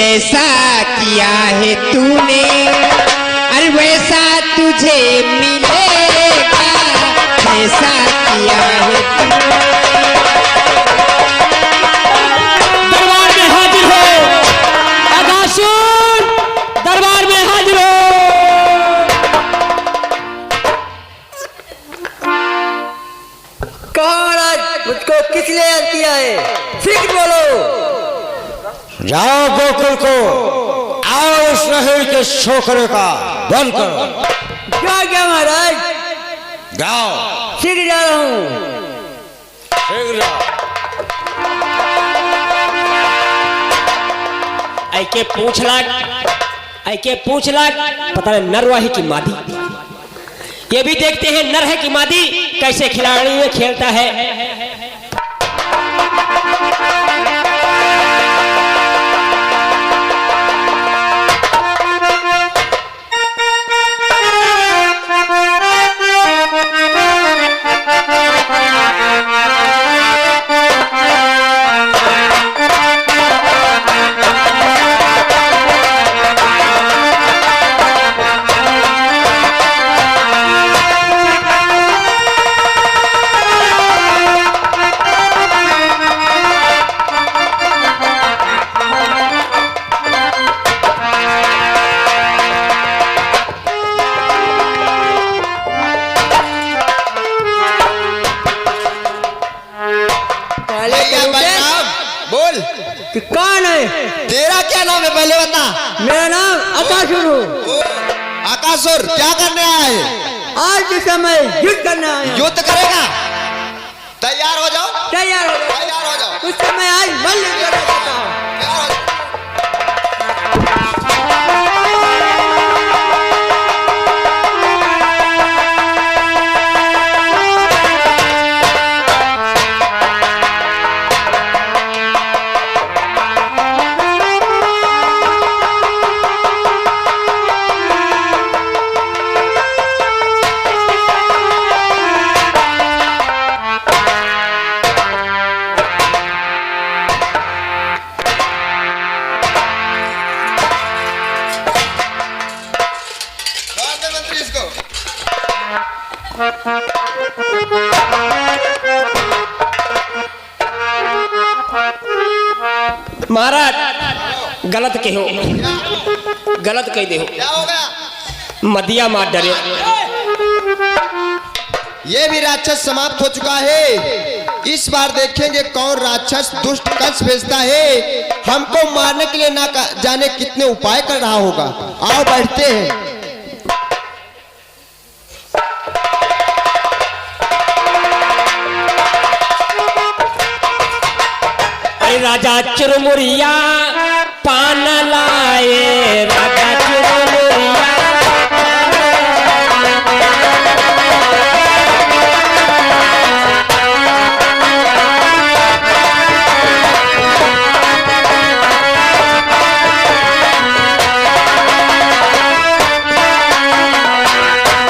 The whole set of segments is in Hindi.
जैसा किया है तूने अरे वैसा तुझे मिलेगा, जैसा किया है तूने। दरबार में हाजिर हो अगासुर, दरबार में हाजिर हो। कहाँ महाराज, मुझको किसने याद किया है? शीघ्र बोलो। जाओ गोकुल को, आओ उस शहर के छोकरे का बंद करो। क्या महाराज? जाओ, शीघ्र जा रहा हूँ। शीघ्र जाओ। ऐ के पूछ लाग पता नहीं नरवा है कि मादी। ये भी देखते हैं नर है कि मादी, कैसे खिलाड़ी में खेलता है। कि कौन है? तेरा क्या नाम है पहले बता। मेरा नाम अकासुर हो। अकासुर, क्या करने आया है? आज के समय युद्ध करना है। युद्ध करेगा? तैयार हो जाओ। तैयार हो जाओ। तैयार हो जाओ। उस समय आज मल्ल करना चाहता हूँ। महाराज गलत कहो, गलत कह दे हो। क्या हो गया? मदिया मार डरे। ये भी राक्षस समाप्त हो चुका है। इस बार देखेंगे कौन राक्षस दुष्ट कंस भेजता है। हमको मारने के लिए ना जाने कितने उपाय कर रहा होगा। आओ बैठते हैं। राजा चुरमुरिया पान लाए, राजा चुरमुरिया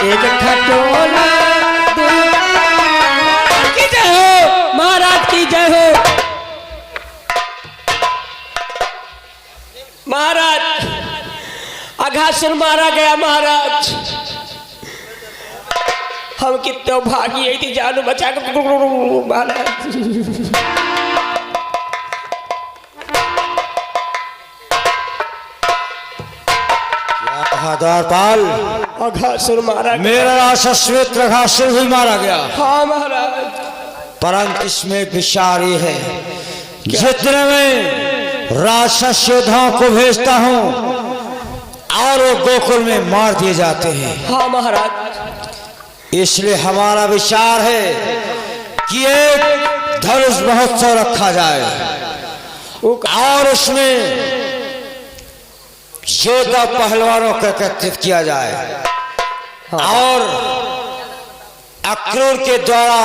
एक खटोला की जय हो, महाराज की जय हो। महाराज अघासुर मारा गया। महाराज हम कितने भागी है थी, जान बचा कर। महाराज द्वारपाल, अघासुर मारा गया। मेरा राक्षस अघासुर भी मारा गया। हाँ महाराज, परंतु इसमें विचार ये है, जितने में राक्षस योद्धाओं को भेजता हूँ और वो गोकुल में मार दिए जाते हैं। हाँ महाराज, इसलिए हमारा विचार है कि एक धनुष महोत्सव रखा जाए और उसमें योद्धा पहलवानों को एकत्रित किया जाए। हाँ। और अक्रूर के द्वारा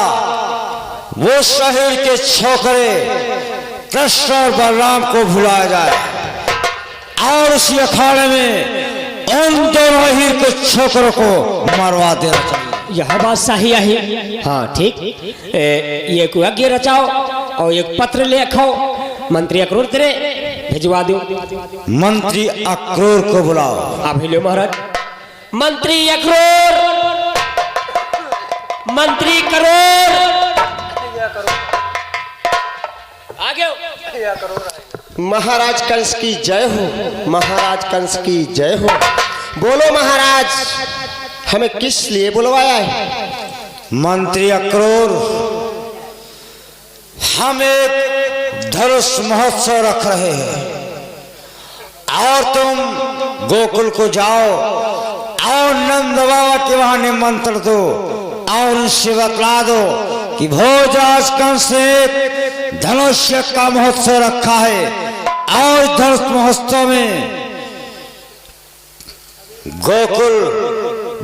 वो शहर के छोकरे कृष्ण और बलराम को भुलाया जाए और उस अखाड़े में उन दोनों ही के छोकरों को मरवा देना चाहिए। यह बात सही है। हाँ ठीक। ये यज्ञ रचाओ और एक पत्र लिखो, मंत्री अक्रूर तेरे भिजवा दो। मंत्री अक्रूर को बुलाओ। आप ही लो महाराज। मंत्री अक्रूर, मंत्री करोड़, आगे महाराज कंस की जय हो, महाराज कंस की जय हो। बोलो महाराज, हमें किस लिए बुलवाया है? मंत्री अक्रूर, हम एक धनुष महोत्सव रख रहे हैं और तुम गोकुल को जाओ और नंद बाबा के वहां निमंत्रण दो और उनसे बतला दो कि भोजराज कंस ने धनुष्य का महोत्सव रखा है और इस धनुष महोत्सव में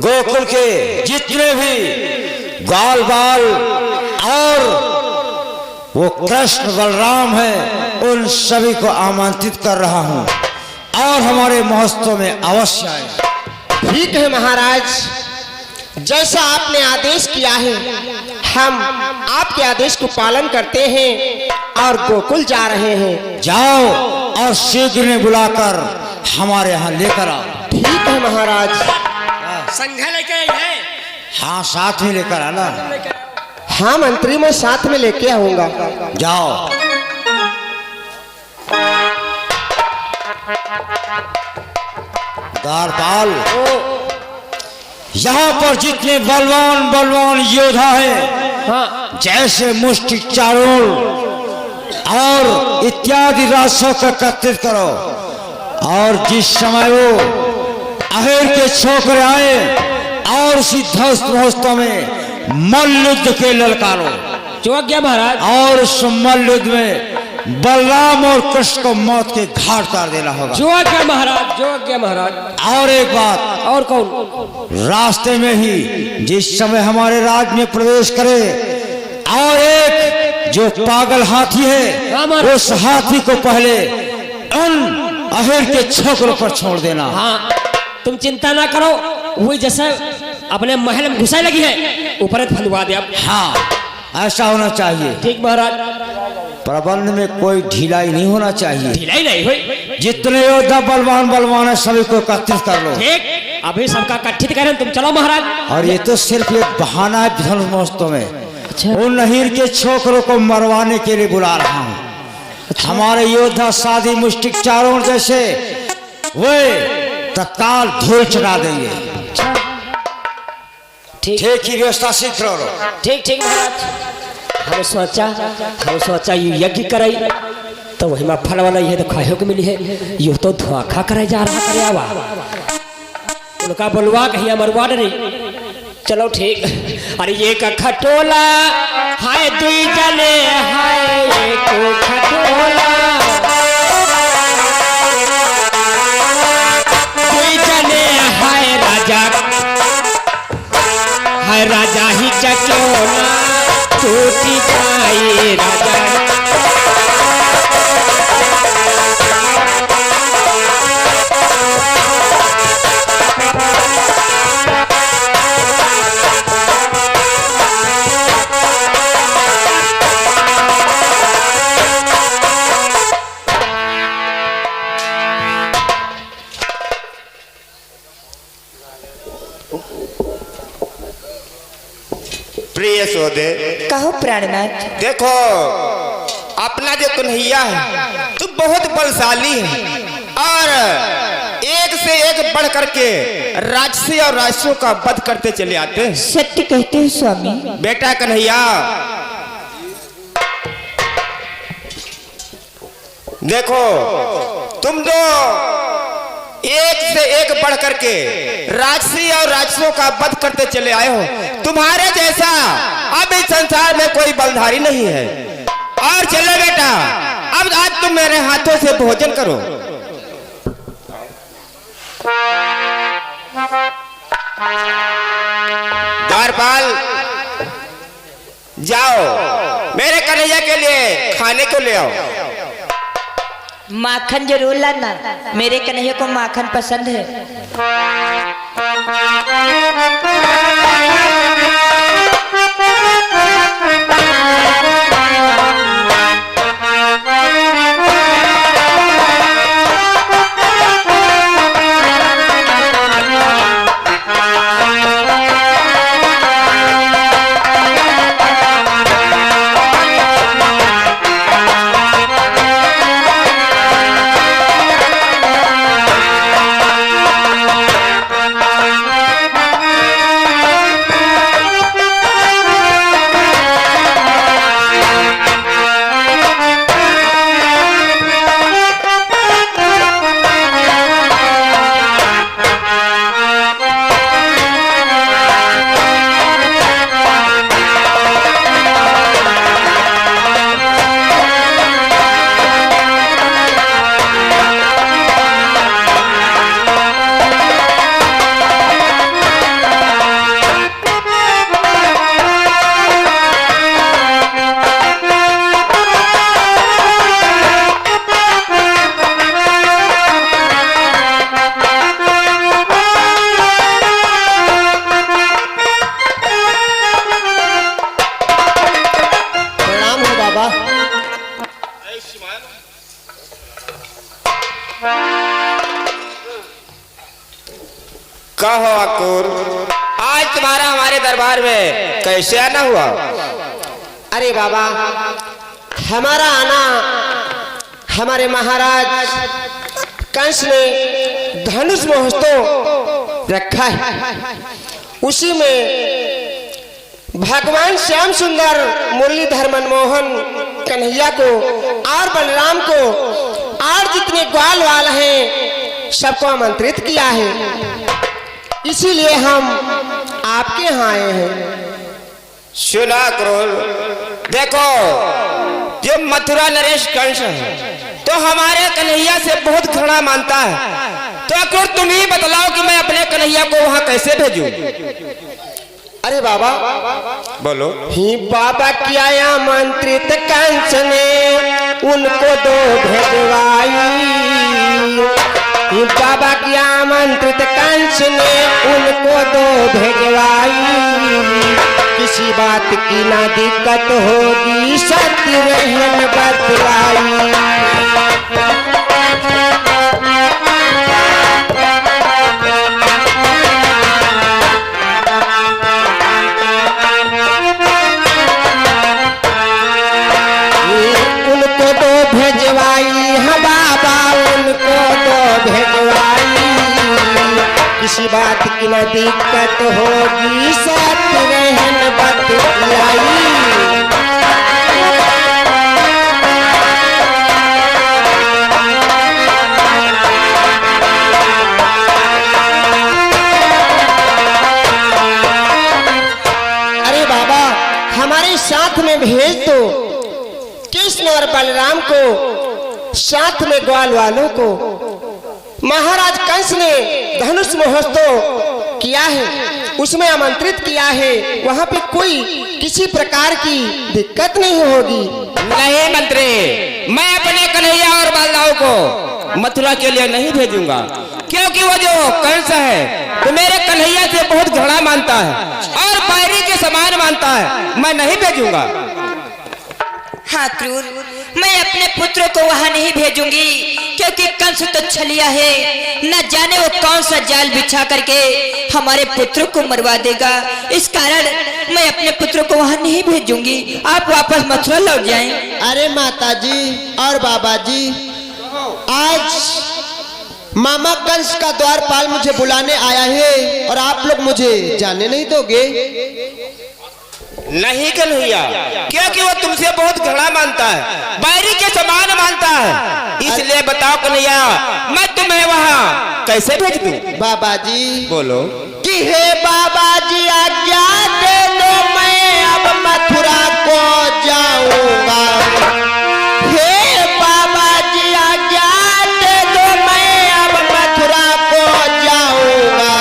गोकुल के जितने भी ग्वाल बाल और वो कृष्ण बलराम है उन सभी को आमंत्रित कर रहा हूं और हमारे महोत्सव में अवश्य आए। ठीक है महाराज, जैसा आपने आदेश किया है हम आपके आदेश को पालन करते हैं और गोकुल जा रहे हैं। जाओ और शीघ्र में बुलाकर हमारे यहाँ लेकर आओ। ठीक है महाराज। संघा लेके आई है? हाँ, साथ में लेकर आना। हाँ मंत्री, मैं साथ में लेके आऊंगा। जाओ। द्वारपाल, यहाँ पर जितने बलवान बलवान योद्धा हैं, हाँ, जैसे मुष्टि चारोल और इत्यादि राजों को एकत्रित करो और जिस समय वो अहेर के छोकरे आए और उसी धनुष महोत्सव में मल्ल युद्ध के ललकारो। जो आज्ञा महाराज। और उस मल्ल युद्ध में बलराम और कृष्ण को मौत के घाट उतार देना होगा। जो आज्ञा महाराज, जो आज्ञा महाराज। और एक बात, और कौन? रास्ते में ही जिस समय हमारे राज्य में प्रवेश करे और एक जो पागल हाथी है उस हाथी को पहले उन अहेर के छोकरों पर छोड़ देना। हाँ, तुम चिंता ना करो, वही जैसा अपने महल में घुसाई लगी है ऊपर फंदवा दे आप। हाँ, ऐसा होना चाहिए। ठीक महाराज। प्रबंध में कोई ढिलाई नहीं होना चाहिए। ढिलाई नहीं हुई। जितने योद्धा बलवान बलवान है सभी को एकत्रित कर लो। ठीक, अभी सबका इकट्ठित करें, तुम चलो महाराज। और ये तो सिर्फ एक बहाना है धनुष महोत्सव में। उन अहीर के छोकरों को मरवाने के लिए बुला रहा हूँ। हमारे योद्धा साधी मुष्टिक चारों जैसे वे तत्काल धूल चढ़ा देंगे। ठीक ही व्यवस्था सीख लो। ठीक ठीक महाराज। हम सोचा ये यज्ञ कराई तो वही में फल वाला ये तो खाए को मिली है, ये तो धोखा कराई जा रहा करे आवा उनका बुलवा कहीं मरवा नहीं। चलो ठीक। अरे ये का खटोला हाय दुई जने हाय एक खटोला दुई जने हाय राजा ही चकोला टूटी जाए राजा। प्रिय सोदे, कहो प्राणनाथ। देखो अपना जो कन्हैया है तो बहुत बलशाली है और एक से एक बढ़ करके राक्षसी और राक्षसों का वध करते चले आते हैं। सत्य कहते हैं स्वामी। बेटा कन्हैया, देखो तुम तो एक से एक बढ़ करके राक्षसी और राक्षसों का वध करते चले आए हो। तुम्हारे जैसा अब इस संसार में कोई बलधारी नहीं है। और चलो बेटा, अब आज तुम मेरे हाथों से भोजन करो। द्वारपाल, जाओ मेरे कन्हैया के लिए खाने को ले आओ। माखन जरूर लाना, मेरे कन्हैया को माखन पसंद है। कहो अकुर, आज तुम्हारा हमारे दरबार में कैसे आना हुआ? अरे बाबा, हमारा आना हमारे महाराज कंस ने धनुष महोत्सव रखा है, उसी में भगवान श्याम सुंदर मुरलीधर मनमोहन कन्हैया को और बलराम को और जितने ग्वाल वाल हैं सबको आमंत्रित किया है। इसीलिए हम आपके यहाँ आए हैं। सुना क्रूर, देखो जो मथुरा नरेश कंस है तो हमारे कन्हैया से बहुत घृणा मानता है, तो अक्रूर तुम ही बतलाओ कि मैं अपने कन्हैया को वहां कैसे भेजूं? अरे बाबा, बोलो। ही बाबा किया आमंत्रित कंस ने उनको दो भेजवाई, ही बाबा की आमंत्रित कंस ने उनको दो भेजवाई, किसी बात की ना दिक्कत होगी सत्य रहन बतलाई। उनको दो भेजवाई, हाँ बाबा उनको दो भेजवाई, किसी बात की न दिक्कत होगी सत्य रहन बतलाई। अरे बाबा, हमारे साथ में भेज दो कृष्ण और बलराम को, साथ में ग्वाल वालों को। महाराज कंस ने धनुष महोत्सव किया है, उसमें आमंत्रित किया है, वहां पे कोई किसी प्रकार की दिक्कत नहीं होगी। नहीं मंत्री, मैं अपने कन्हैया और बलराम को मथुरा के लिए नहीं भेजूंगा, क्योंकि वो जो कंस है वो मेरे कन्हैया से बहुत घृणा मानता है और बैरी के समान मानता है, मैं नहीं भेजूंगा। हाँ क्रूर, मैं अपने पुत्रों को वहां नहीं भेजूंगी, क्योंकि कंस तो छलिया है, न जाने वो कौन सा जाल बिछा करके हमारे पुत्रों को मरवा देगा। इस कारण मैं अपने पुत्रों को वहां नहीं भेजूंगी, आप वापस मथुरा लौट जाएं। अरे माताजी और बाबा जी, आज मामा कंस का द्वारपाल मुझे बुलाने आया है और आप लोग मुझे जाने नहीं दोगे? नहीं कन्हैया, क्योंकि वो तुमसे बहुत घृणा मानता है, बैरी के समान मानता है, इसलिए बताओ कन्हैया मैं तुम्हें वहां कैसे भेज दूं? बाबा जी बोलो। कि हे बाबा जी आज्ञा दे दो, मैं अब मथुरा को जाऊंगा। हे बाबा जी आज्ञा दे दो, मैं अब मथुरा को जाऊंगा।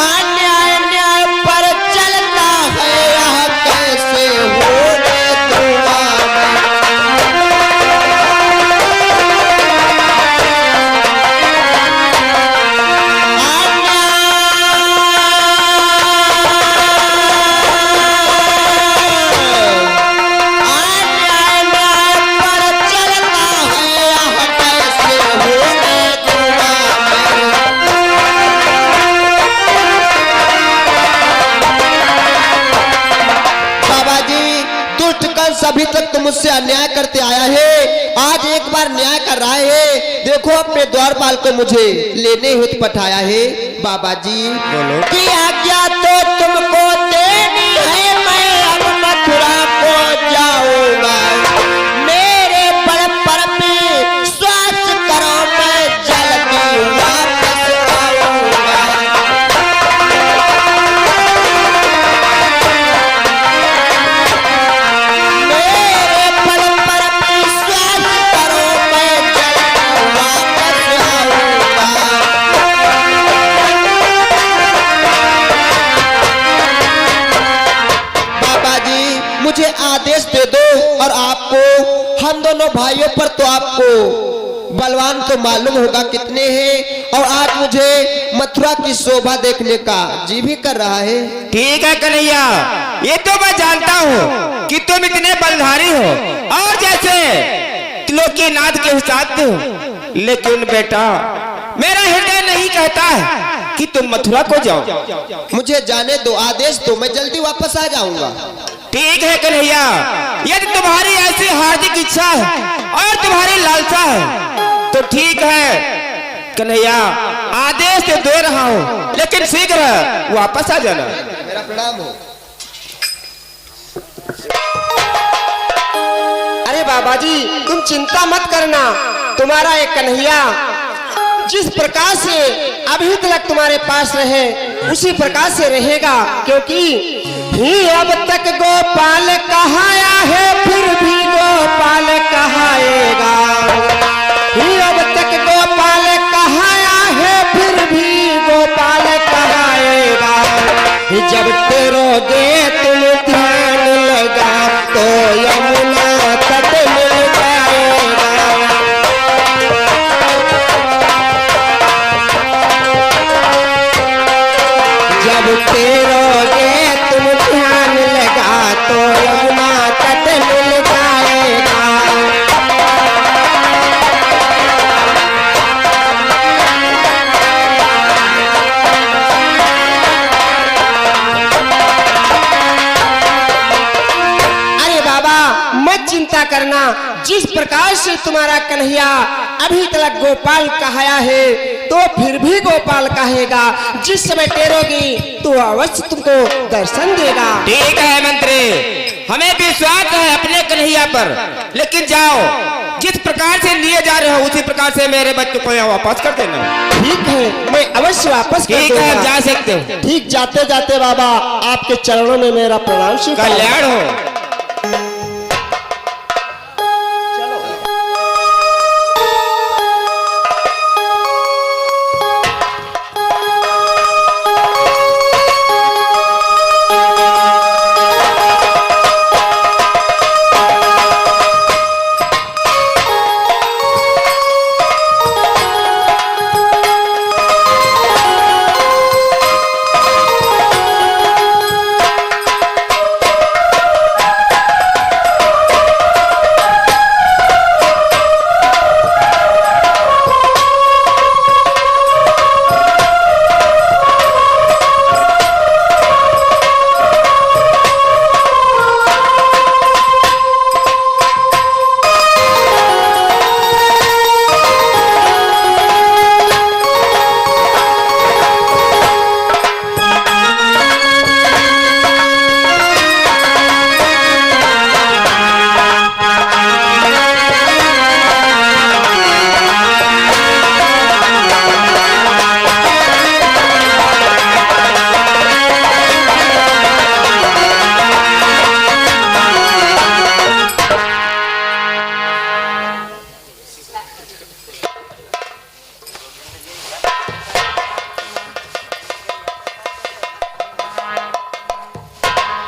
अन्याय न्याय पर चलता है, यह कैसे होने दूंगा। अभी तक तो मुझसे अन्याय करते आया है, आज एक बार न्याय कर रहा है। देखो अपने द्वारपाल को मुझे लेने हित पठाया है। बाबा जी बोलो। कि आज्ञा तो तुमको देनी है, मैं अब मथुरा को जाऊंगा। मेरे बड़ पर में श्वास करो, मैं जल्दी वापस आऊंगा। मुझे आदेश दे दो और आपको, हम दोनों भाइयों पर तो आपको बलवान तो मालूम होगा कितने हैं, और आज मुझे मथुरा की शोभा देखने का जी भी कर रहा है। ठीक है कन्हैया, ये तो मैं जानता हूँ कि तुम इतने बलधारी हो और जैसे लोग के नाद के उस्ताद हो, लेकिन बेटा मेरा हृदय नहीं कहता है कि तुम मथुरा को जाओ। मुझे जाने दो, आदेश दो, मैं जल्दी वापस आ जाऊंगा। ठीक है कन्हैया, यदि तुम्हारी ऐसी हार्दिक इच्छा है और तुम्हारी लालसा है तो ठीक है कन्हैया, आदेश तो दे रहा हूँ, लेकिन शीघ्र वापस आ जाना। मेरा प्रणाम हो। अरे बाबा जी, तुम चिंता मत करना, तुम्हारा एक कन्हैया जिस प्रकार से अभी तक तुम्हारे पास रहे उसी प्रकार से रहेगा, क्योंकि ही अब तक गोपाल कहाया है फिर भी गोपाल कहाएगा। ही अब तक गोपाल कहाया है फिर भी गोपाल कहाएगा। जब तेरोगे तुम ध्यान लगा तो यमुना तट मिल जाएगा। जब तेरोगे तुम ध्यान लगा तो यमुना तट मिल जाएगा। अरे बाबा मत चिंता करना, जिस प्रकार से तुम्हारा कन्हैया अभी तक गोपाल कहाया है तो फिर भी गोपाल कहेगा। जिस समय टेरोगी तो अवश्य तुमको दर्शन देगा। ठीक है मंत्री, हमें विश्वास है अपने कन्हैया पर, लेकिन जाओ, जिस प्रकार से लिए जा रहे हो उसी प्रकार से मेरे बच्चों को यहाँ वापस कर देना। ठीक है, मैं अवश्य वापस कर ठीक है, दूंगा। जा सकते हो। ठीक, जाते जाते बाबा आपके चरणों में मेरा प्रणाम स्वीकार। कल्याण हो।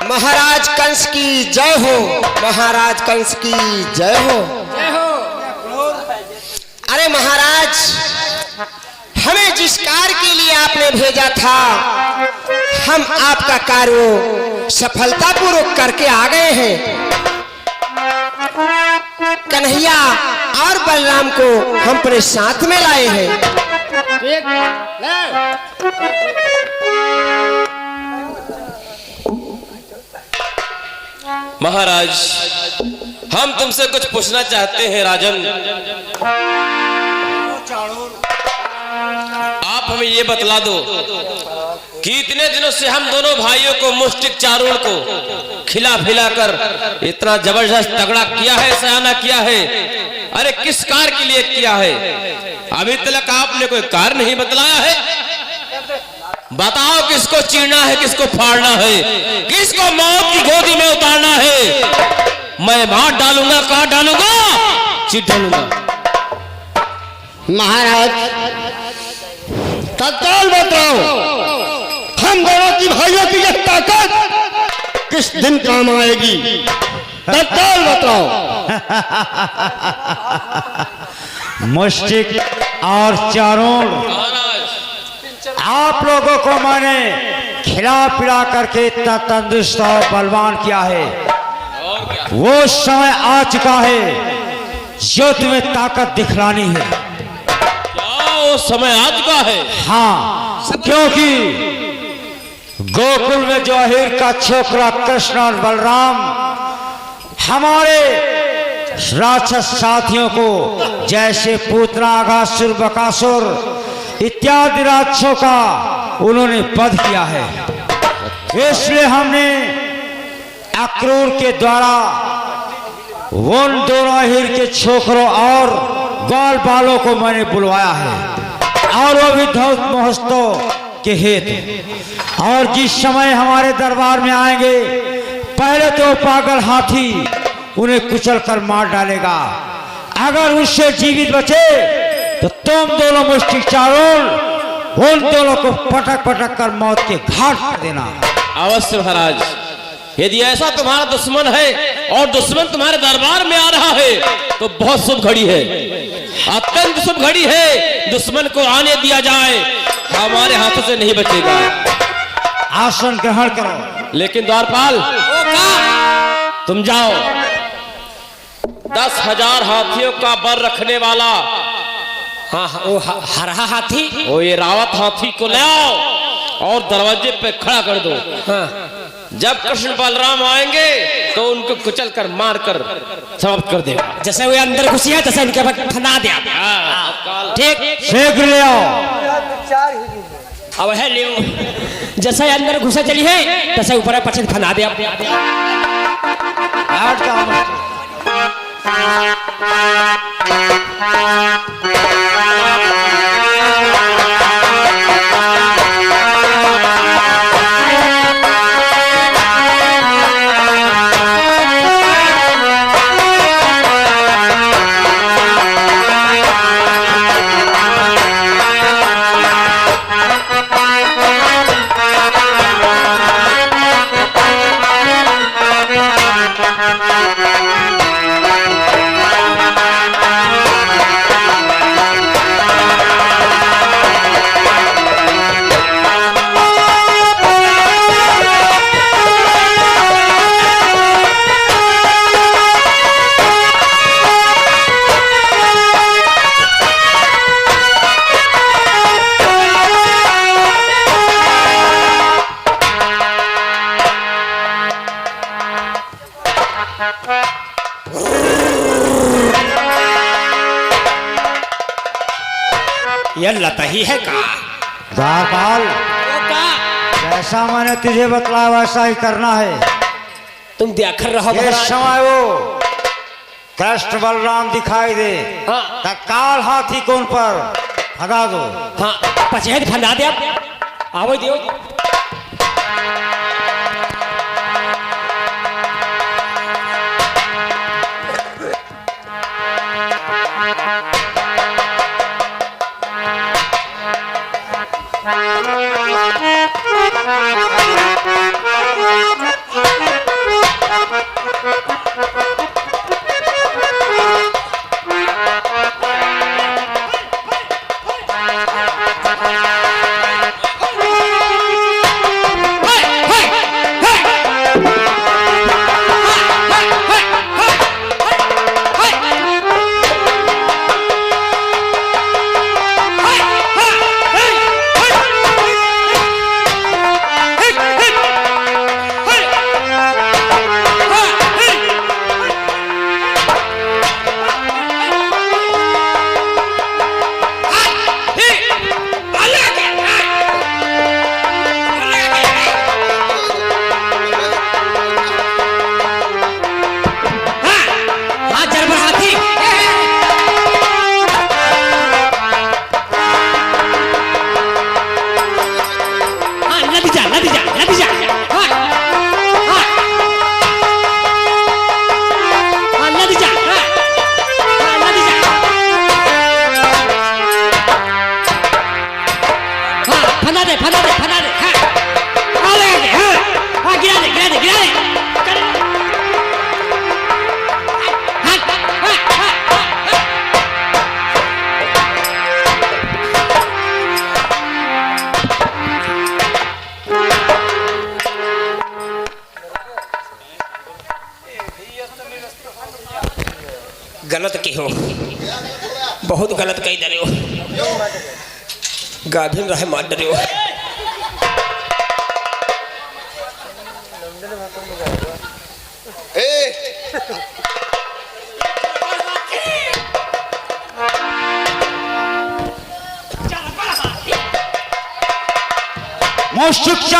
महाराज कंस की जय हो, महाराज कंस की जय हो। अरे महाराज, हमें जिस कार्य के लिए आपने भेजा था हम आपका कार्य सफलतापूर्वक करके आ गए हैं। कन्हैया और बलराम को हम अपने साथ में लाए हैं। महाराज, हम तुमसे कुछ पूछना चाहते हैं राजन। आप हमें ये बतला दो कि इतने दिनों से हम दोनों भाइयों को मुष्टिक चारों को खिला पिला कर इतना जबरदस्त तगड़ा किया है, सयाना किया है, अरे किस कार्य के लिए किया है? अभी तक आपने कोई कार्य नहीं बतलाया है। बताओ, किसको चीरना है, किसको फाड़ना है, किसको मौत की गोदी में उतारना है? मैं मार डालूंगा, काट डालूंगा, चीर डालूंगा। महाराज तत्काल बताओ, हम दोनों की भाइयों की यह ताकत किस दिन काम आएगी? तत्काल बताओ। मुष्टिक और चारों आप लोगों को मैंने खिला पिला करके इतना तंदुरुस्त और बलवान किया है। वो समय आ चुका है जो तुम्हें ताकत दिखलानी है। वो समय आ चुका है। हाँ, क्योंकि गोकुल में जो अहिर का छोकरा कृष्ण और बलराम हमारे राक्षस साथियों को जैसे पूतना, अघासुर, बकासुर इत्यादि राक्षसों का उन्होंने वध किया है, इसलिए हमने अक्रूर के द्वारा उन दोनों अहिर के छोकरों और ग्वाल बालों को मैंने बुलवाया है, और वो भी धौत महोत्सव के हेतु। और जिस समय हमारे दरबार में आएंगे, पहले तो पागल हाथी उन्हें कुचल कर मार डालेगा, अगर उससे जीवित बचे तो तुम दोनों मुष्टिक चारों उन दोनों को पटक पटक कर मौत के घाट कर देना। अवश्य महाराज, यदि ऐसा तुम्हारा दुश्मन है और दुश्मन तुम्हारे दरबार में आ रहा है तो बहुत शुभ घड़ी है, अत्यंत शुभ घड़ी है। दुश्मन को आने दिया जाए, हमारे हाथों से नहीं बचेगा। आसन ग्रहण करो। लेकिन द्वारपाल, तुम जाओ, 10,000 हाथियों का बल रखने वाला, हाँ हाँ, वो हरा हाथी, वो ये रावत हाथी को ले आओ और दरवाजे पे खड़ा कर दो। हाँ, जब कृष्ण बलराम आएंगे तो उनको कुचल कर मार कर समाप्त कर देगा। जैसे वो अंदर घुसी है तैसे इनके फना दिया। ठीक, शीघ्र ले आओ। अब है लियो, जैसे अंदर घुसा चली है तैसे ऊपर पछिन फना दिया। बैठ जाओ। ये लता ही है का द्वारपाल, जैसा मैंने तुझे बतलाया वैसा ही करना है। तुम देखकर रहो इस महाराज। समय वो कृष्ण बलराम दिखाई दे, हाँ। तत्काल हाथी को उन पर भगा दो। हाँ, पछेद फना दिया। आवो दियो। गलत की हो बहुत गलत कही जा रहे हो, गाभिन रहे मार डरे हो। मुश्किल